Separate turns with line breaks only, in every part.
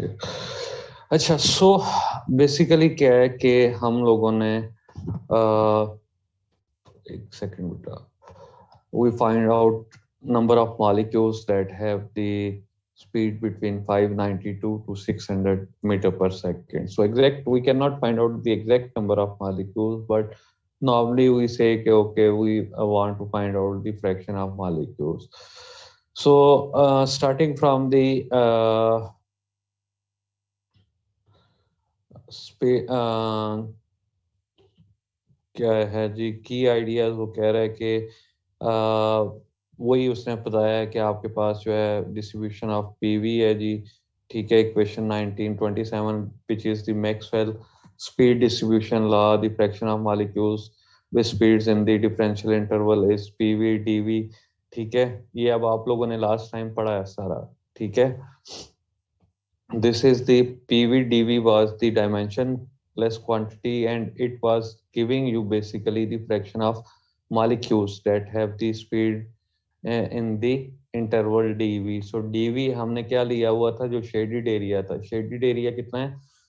अच्छा, so basically क्या है कि हम लोगों ने एक सेकंड बेटा, we find out number of molecules that have the speed between 592 to 600 meter per second. So exact, we cannot find out the exact number of molecules, but normally we say okay, we want to find out the fraction of molecules. So starting from the क्या है जी की ideas, वो कह रहा है कि वही उसने बताया कि आपके पास जो है डिस्ट्रीब्यूशन ऑफ पीवी है जी। ठीक है, equation 1927 which is the Maxwell speed distribution law, the fraction of molecules with speeds in the differential interval is p v d v. ठीक है, ये अब आप लोगों ने लास्ट टाइम पढ़ा है सारा। ठीक है, this is the PV dV was the dimensionless quantity, and it was giving you basically the fraction of molecules that have the speed in the interval dV. So dV हमने क्या लिया हुआ था, जो shaded area था, shaded area कितना है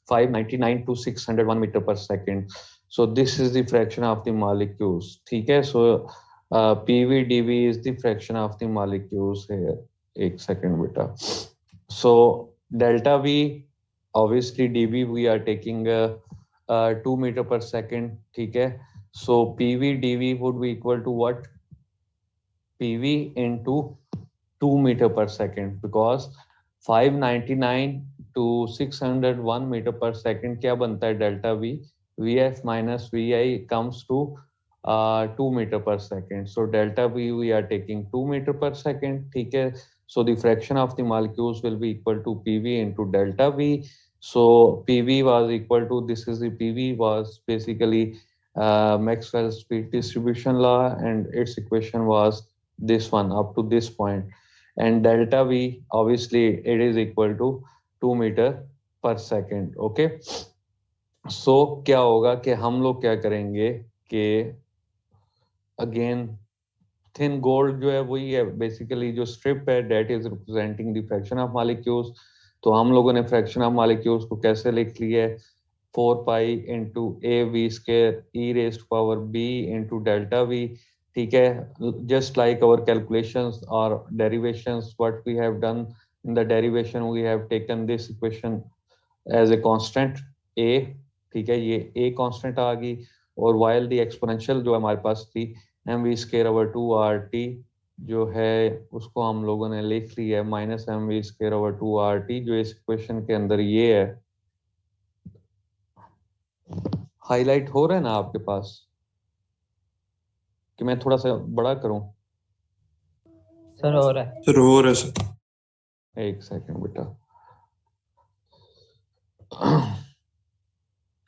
599 to 601 meter per second. So this is the fraction of the molecules. ठीक है, so PV dV is the fraction of the molecules here. एक second बेटा. So delta V, obviously dB we are taking 2 meter per second. ठीक है, so PV dV would be equal to what? PV into 2 meter per second, because 599 to 601 meter per second क्या बनता है delta V? Vf minus Vi comes to 2 meter per second. So delta V we are taking 2 meter per second. ठीक है, so the fraction of the molecules will be equal to PV into delta V. So PV was equal to, this is the PV was basically Maxwell's speed distribution law, and its equation was this one up to this point, and delta V obviously it is equal to 2 meter per second. Okay, so क्या होगा कि हम लोग क्या करेंगे कि again thin gold जो है वही है बेसिकली, जो स्ट्रिप है that is representing the fraction of molecules. तो हम लोगों ने फ्रैक्शन ऑफ मॉलिक्यूल्स को कैसे लिख लिया है, 4 pi into a v square e raised power b into delta we. ठीक है, just like our calculations or derivations, what we have done in the derivation, we have taken this equation as a constant a। ठीक है, ये a constant आ गई, और while the exponential जो हमारे पास थी m v square over 2 RT जो है उसको हम लोगों ने लिख लिया है minus m v square over 2 RT, जो इस इक्वेशन के अंदर ये है। हाईलाइट हो रहा है ना आपके पास कि मैं थोड़ा सा बड़ा करूं?
सर हो रहा है।
सर हो रहा है सर।
एक सेकंड बेटा,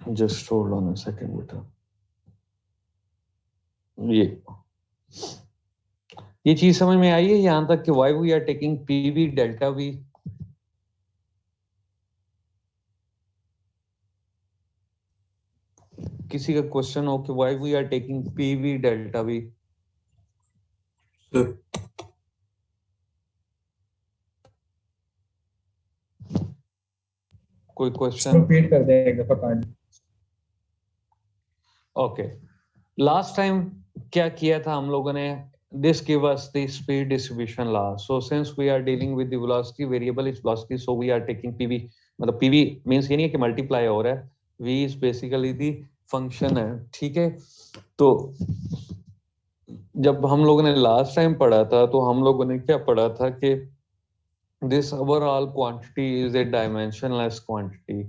just hold on a second बेटा। ये चीज समझ में आई है यहां तक कि why we are taking p v delta v? किसी का क्वेश्चन हो कि why we are taking p v delta v?
Sir
कोई क्वेश्चन?
रिपीट कर देगा पता नहीं।
ओके, लास्ट टाइम क्या किया था हम लोगों ने, this give us the speed distribution law. So since we are dealing with the velocity variable is velocity, so we are taking PV, मतलब PV means ये नहीं है कि multiply हो रहा है, V is basically the function है। ठीक है, तो जब हम लोगों ने लास्ट टाइम पढ़ा था तो हम लोगों ने क्या पढ़ा था कि this overall quantity is a dimensionless quantity।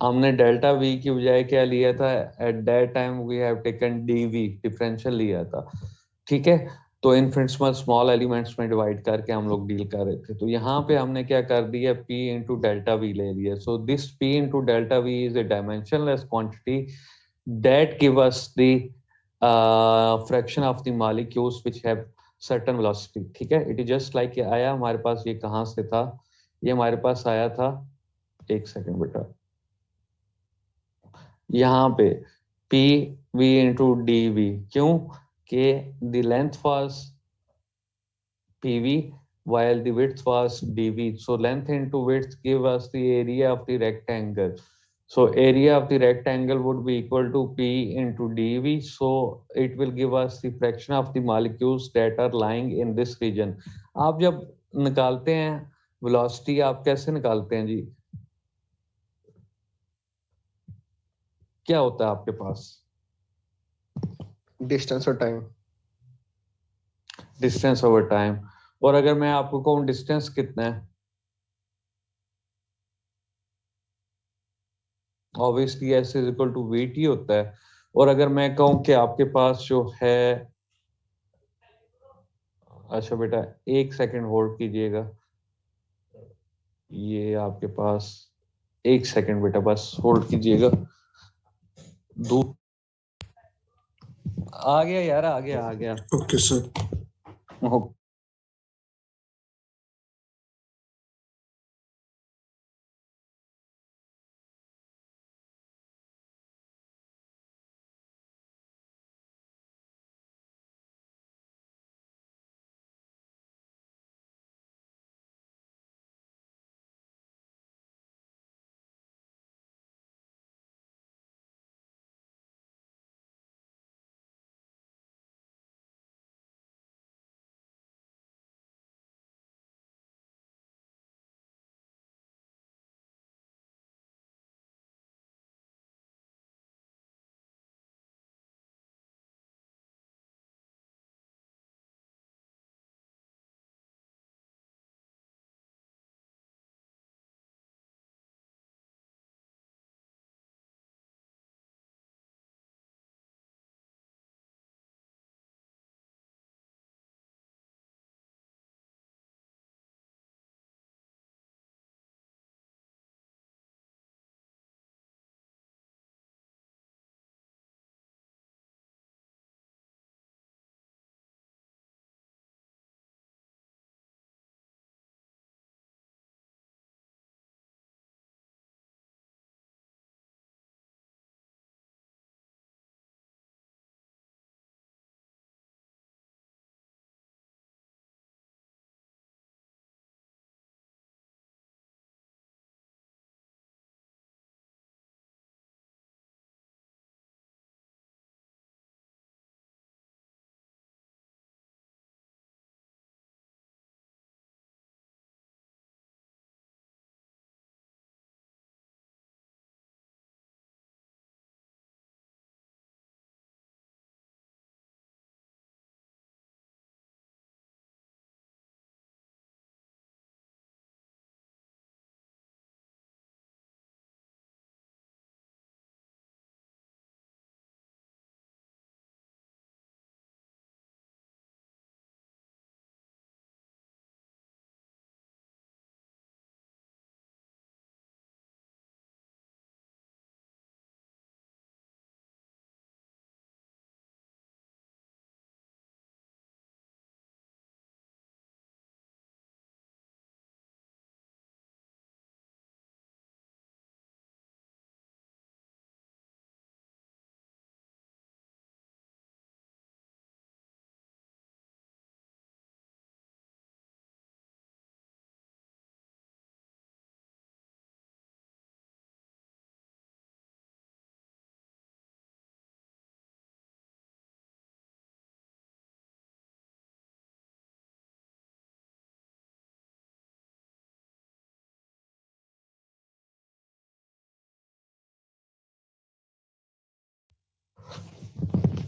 हमने डेल्टा वी की बजाय क्या लिया था, at that time we have taken d v differential लिया था। ठीक है, तो इनफिनिटेसिमल स्मॉल एलिमेंट्स में डिवाइड करके हम लोग डील कर रहे थे, तो यहाँ पे हमने क्या कर दिया, p इंटू डेल्टा वी ले लिया। So this p into delta V is a dimensionless quantity that give us the fraction of the molecules which have certain velocity. ठीक है, इट इज जस्ट लाइक आया हमारे पास, ये कहाँ से था, ये हमारे पास आया था, एक सेकेंड बेटा, यहाँ पे p we into d v, क्यों कि the length was p v while the width was dv. So length into width give us the area of the rectangle. So area of the rectangle would be equal to p into dv. So it will give us the fraction of the molecules that are lying in this region. आप जब निकालते हैं velocity आप कैसे निकालते हैं जी? क्या होता है आपके पास?
डिस्टेंस और टाइम।
Distance over time. और अगर मैं आपको कहूँ डिस्टेंस कितना है, obviously s is equal to v t होता है। और अगर मैं कहूँ कि आपके पास जो है, अच्छा बेटा एक सेकंड होल्ड कीजिएगा, ये आपके पास एक सेकंड बेटा बस होल्ड कीजिएगा। दूर आ गया यार, आ गया।
Okay sir.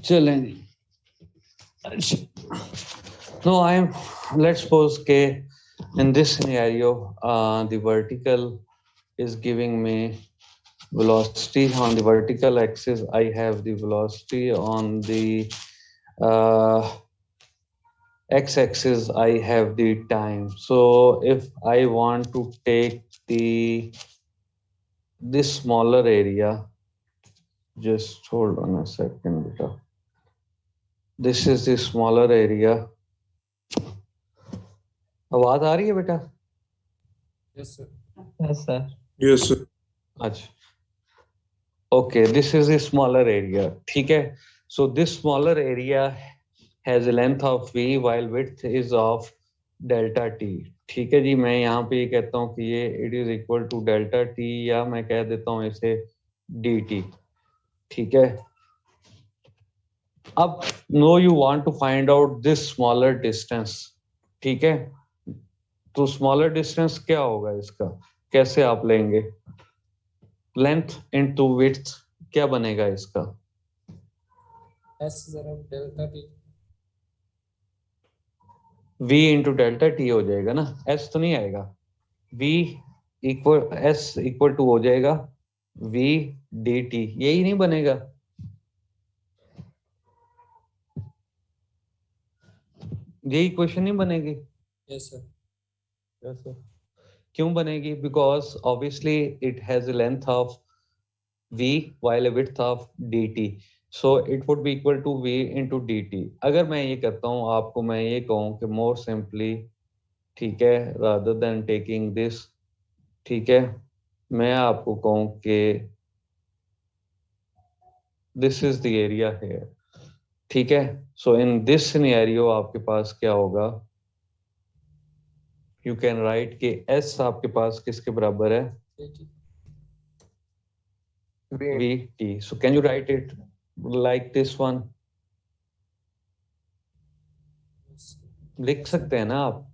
चलें। No, let's suppose que in this scenario, the vertical is giving me velocity on the vertical axis. I have the velocity on the x-axis. I have the time. So if I want to take this smaller area, just hold on a second, beta. This is the smaller area. आवाज आ रही है बेटा?
Yes sir.
Yes sir.
अच्छा, okay, this is a smaller area. ठीक है, so this smaller area has a length of v while width is of delta T. ठीक है जी, मैं यहाँ पे ये कहता हूँ कि ये it is equal to delta t, या मैं कह देता हूँ इसे डी टी। ठीक है, अब no you want to find out this smaller distance. ठीक है, तो स्मॉलर डिस्टेंस क्या होगा इसका, कैसे आप लेंगे? लेंथ इनटू विड्थ क्या बनेगा इसका?
S जरा delta t.
v into delta t हो जाएगा ना, s तो नहीं आएगा। v इक्वल s इक्वल टू हो जाएगा v डी टी, यही नहीं बनेगा? यही इक्वेशन नहीं बनेगी?
Yes sir.
Yes sir. क्यों बनेगी? Because obviously it has a length of v while a width of dt, so it would be equal to v into dt। अगर मैं ये करता हूँ आपको, मैं ये कहूँ कि more simply, ठीक है, rather than taking this, ठीक है, मैं आपको कहूँ कि this is the area here। ठीक है, so in this scenario आपके पास क्या होगा? You can write कि s आपके पास किसके बराबर है? vt। So can you write it like this one? लिख सकते हैं ना आप?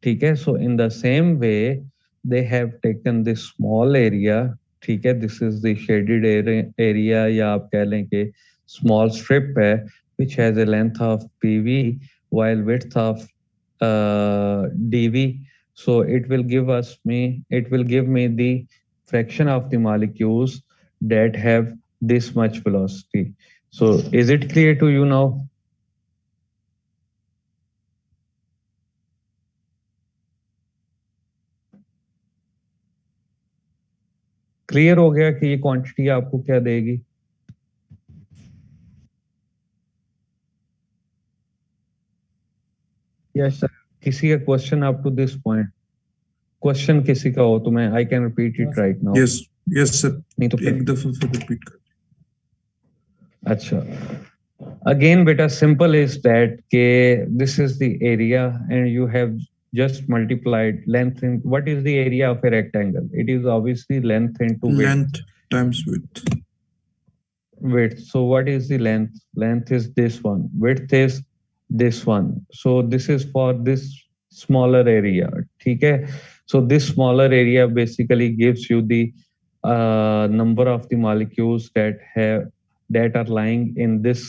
ठीक है, so in the same way they have taken this small area। ठीक है, this is the shaded area, या आप कह लें कि small strip है, which has a length of pv while width of dv। so it will give me the fraction of the molecules that have this much velocity। so is it clear to you now? Clear हो गया कि ये quantity आपको क्या देगी? Yes sir. किसी का question up to this point? Question किसी का हो तो मैं I can repeat it right now.
Yes yes sir,
नहीं तो
एक दफा फिर रिपीट कर।
अच्छा, अगेन बेटा सिंपल इज दैट के this is the area and you have just multiplied length in what is the area of a rectangle? It is obviously length into width.
Length times width.
Width. So what is the length? Length is this one. Width is this one. So this is for this smaller area. ठीक है? So this smaller area basically gives you the number of the molecules that are lying in this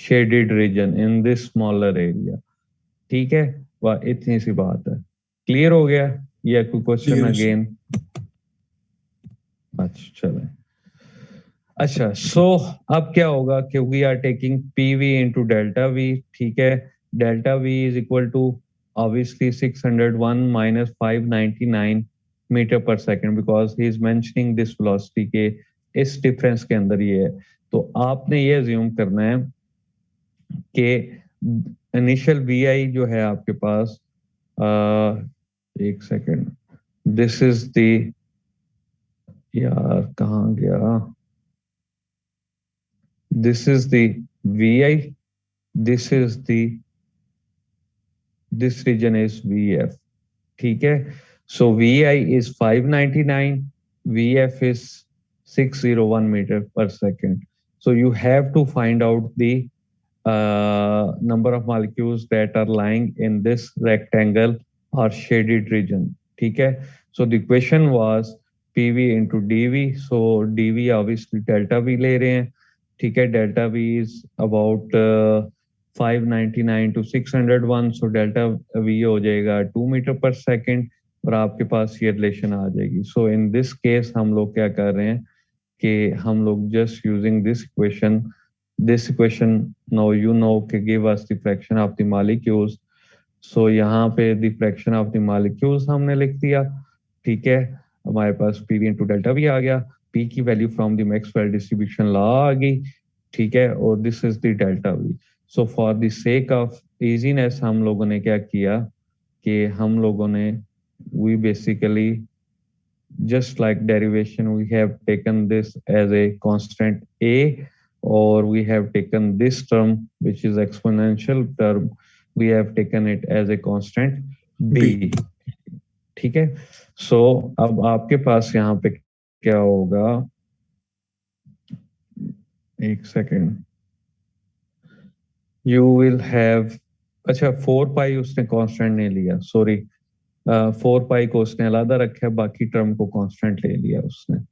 shaded region, in this smaller area. ठीक है? वाह, इतनी सी बात है। Clear हो गया? या कोई क्वेश्चन अगेन? अच्छा चलें। अच्छा, सो अब क्या होगा कि we are taking PV into delta we. ठीक है, delta V is equal to obviously 601 minus 599 metre per second, because he is mentioning this velocity के इस डिफरेंस के अंदर ये है। तो आपने ये अज्यूम करना है कि इनिशियल वी आई जो है आपके पास, एक सेकेंड, दिस इज द, यार कहाँ गया, this is the VI, this is the, this region is VF। ठीक है, so VI is 599, VF is 601 meter per second। so you have to find out the number of molecules that are lying in this rectangle or shaded region। ठीक है, so the question was PV into DV। so DV obviously delta V ले रहे हैं। ठीक है, delta V is about 599 to 601, so delta we हो जाएगा 2 metre per second, और आपके पास ये रिलेशन आ जाएगी। सो इन दिस केस हम लोग क्या कर रहे हैं कि हम लोग just using this equation now you know कि give us the fraction of the molecules. So यहाँ पे the fraction of the molecules हमने लिख दिया। ठीक है, हमारे पास P we into delta V आ गया, P की value from the Maxwell distribution law आ गई। ठीक है, और this is the delta V. So for the sake of easiness हम लोगों ने क्या किया कि हम लोगों ने we basically just like derivation we have taken this as a constant a, or we have taken this term which is exponential term we have taken it as a constant b.
B.
ठीक है, so अब आपके पास यहाँ पे क्या होगा, एक second, you will have, अच्छा 4 पाई उसने कांस्टेंट नहीं लिया, सॉरी, 4 पाई को उसने अलग रखा है, बाकी टर्म को कांस्टेंट ले लिया उसने.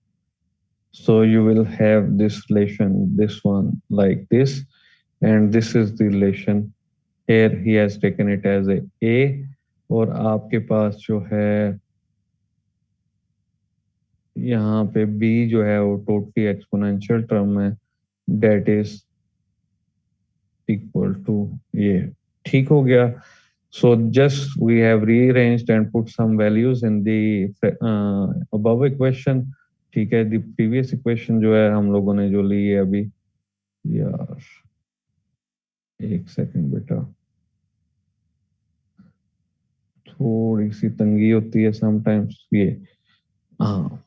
So you will have this relation, this one like this, and this is the relation. Here he has taken it as a और आपके पास जो है यहाँ पे b जो है वो टोटली एक्सपोनेंशियल टर्म है, that is equal to ये. ठीक हो गया. So just we have rearranged and put some values in the above equation. ठीक है, the previous equation जो है हम लोगों ने जो ली है अभी, यार एक सेकंड बेटा, थोड़ी सी तंगी होती है समटाइम्स. ये हाँ,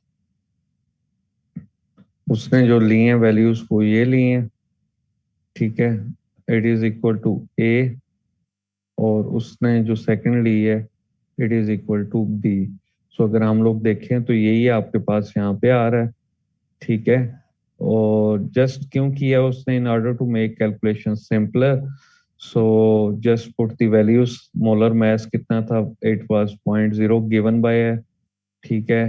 उसने जो लिए हैं वैल्यूज वो ये लिए हैं. ठीक है, it is equal to A, और उसने जो सेकंड ली है it is equal to B. So अगर हम लोग देखें तो यही आपके पास यहाँ पे आ रहा है. ठीक है, और जस्ट क्यों किया उसने, in order to make calculation simpler, so just put the values. Molar mass कितना था, इट वाज 0.0 गिवन बाय है. ठीक है,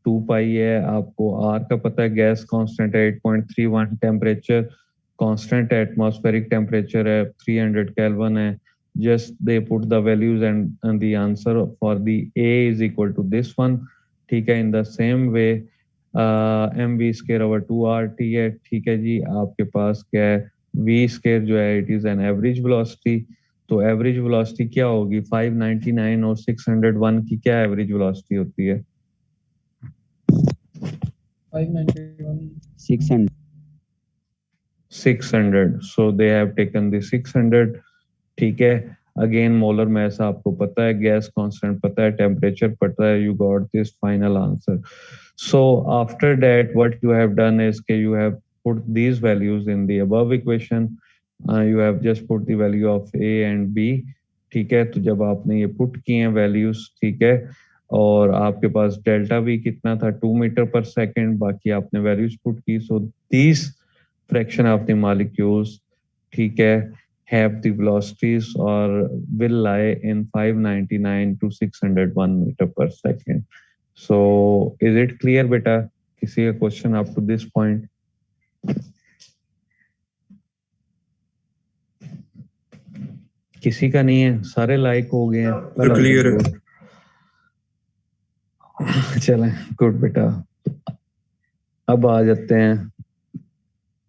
2 पाई है, आपको आर का पता है, गैस कांस्टेंट है 8.31, टेम्परेचर कांस्टेंट है, एटमॉस्फेरिक टेम्परेचर है 300 केल्विन है. just they put the values and the answer for the a is equal to this one. ठीक है, in the same way mv square over 2rt है. ठीक है जी, आपके पास क्या है, v square जो है it is an average velocity. तो एवरेज वेलोसिटी क्या होगी, 599 और 601 की क्या एवरेज वेलोसिटी होती है,
591.
600.
600. So they have taken the 600. ठीक है, अगेन मोलर मास आपको पता है, गैस कांस्टेंट पता है, टेम्परेचर पता है, you got this final answer. So after that what you have done is के you have put these values in the above equation. You have just put the value of A and B. ठीक है, तो जब आपने ये put किए हैं values, ठीक है, और आपके पास डेल्टा भी कितना था 2 मीटर पर सेकेंड, बाकी आपने वैल्यूज पुट की. So these fraction of the molecules, ठीक है, have the velocities or will lie in 599 to 601 meter per second. So is it clear beta? किसी का question up to this point? किसी का नहीं है, सारे लाइक हो गए हैं.
Clear है.
चलें, गुड बेटा. अब आ जाते हैं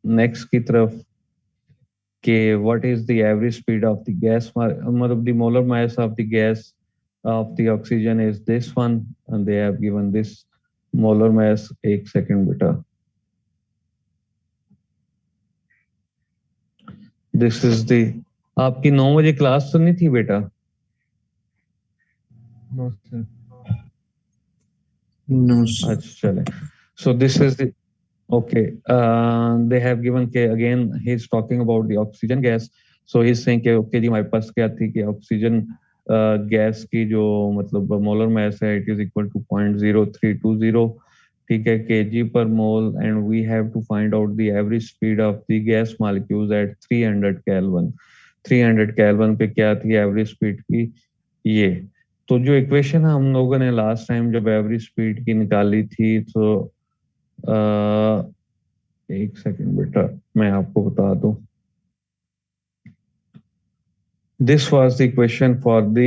नेक्स्ट की तरफ कि what is the average speed of the gas, मतलब the molar mass of the gas of the oxygen is this one, and they have given this molar mass. एक second बेटा, this is the, आपकी 9 बजे class तो नहीं थी बेटा?
No, sir.
No, sir.
अच्छा चले. So this is the, okay, they have given के again he is talking about the oxygen gas. So he is saying कि okay जी, हमारे पास क्या थी कि ऑक्सीजन गैस की जो मतलब मोलर मास है it is equal to 0.0320. ठीक है, kg per mole, and we have to find out the average speed of the gas molecules at 300 Kelvin. 300 Kelvin पे क्या थी एवरेज स्पीड की, ये. तो जो इक्वेशन हम लोगों ने लास्ट टाइम जब एवरेज स्पीड की निकाली थी, तो एक सेकंड बेटा मैं आपको बता दूं. This was the equation for the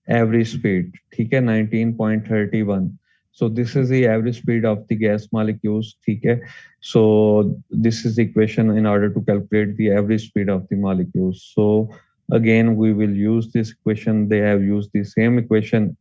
average speed. ठीक है, 19.31. so this is the average speed of the gas molecules. ठीक है, so this is the equation in order to calculate the average speed of the molecules. So again we will use this equation. They have used the same equation,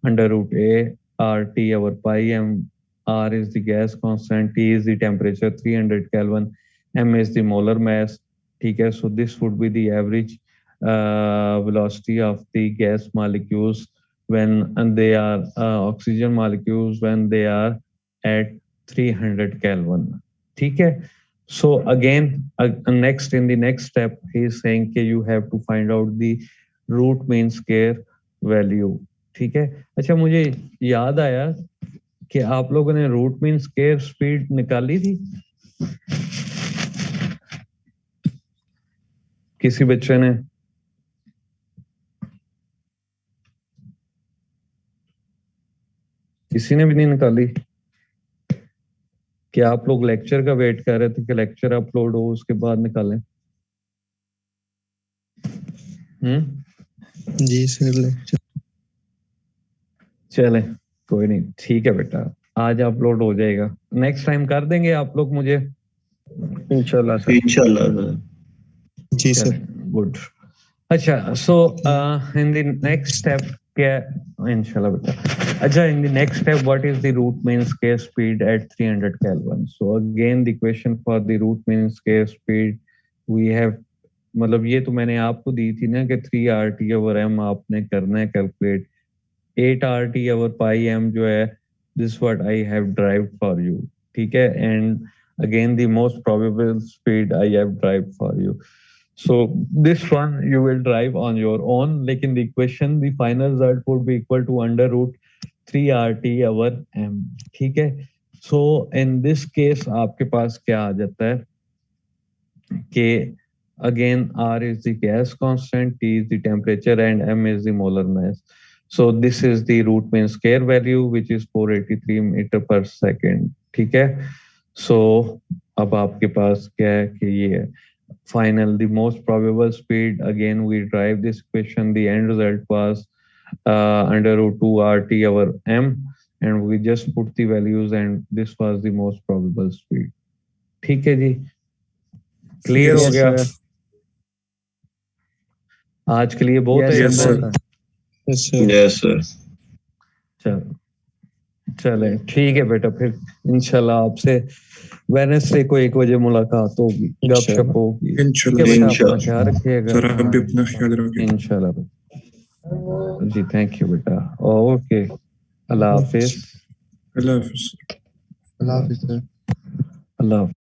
under root a rt over pi m. R is the gas constant, T is the temperature 300 Kelvin, M is the molar mass. ठीक है, so this would be the average velocity of the gas molecules when and they are oxygen molecules when they are at 300 Kelvin. ठीक है, so again next in the next step he is saying that you have to find out the root mean square value. ठीक है, अच्छा मुझे याद आया कि आप लोगों ने रूट मीन स्क्वायर स्पीड निकाली थी, किसी बच्चे ने? किसी ने भी नहीं निकाली? क्या आप लोग लेक्चर का वेट कर रहे थे कि लेक्चर अपलोड हो उसके बाद निकालें?
जी सर।
चले कोई नहीं, ठीक है बेटा, आज अपलोड हो जाएगा, नेक्स्ट टाइम कर देंगे आप लोग मुझे
इंशाल्लाह सर।
इंशाल्लाह।
जी सर।
गुड। अच्छा, सो इन द नेक्स्ट स्टेप क्या? इंशाल्लाह बेटा। अच्छा, in the next step, what is the root mean square speed at 300 Kelvin? So again, the question for the root mean square speed we have, मतलब ये तो मैंने आपको दी थी ना कि 3 RT/m आपने करना है कैलकुलेट, 8 RT/m जो है, this what I have derived for you, ठीक है, and again the most probable speed I have derived for you. So this one you will drive on your own, लेकिन the equation, the final result would be equal to under root 3 RT/m, ठीक है। So in this case आपके पास क्या आ जाता है कि again R is the gas constant, T is the temperature and M is the molar mass. So this is the root mean square value which is 483 meter per second, ठीक है। So अब आपके पास क्या है कि ये है final, the most probable speed, again we derive this equation, the end result was under root 2 RT/m, and we just put the values and this was the most probable speed, ठीक है जी, clear हो गया? आज के लिए बहुत है।
Yes sir. Yes sir.
Yes sir.
चलो चले, ठीक है बेटा, फिर इंशाल्लाह आपसे वेडनेसडे को 1 बजे मुलाकात होगी, गपशप होगी, ठीक है बेटा, अपना ख्याल रखिएगा।
सर आप भी अपना ख्याल रखिए।
इंशाल्लाह जी, थैंक यू बेटा, ओके, अल्लाह हाफिज।
अल्लाह हाफिज।
अल्लाह हाफिज़ सर।
अल्लाह।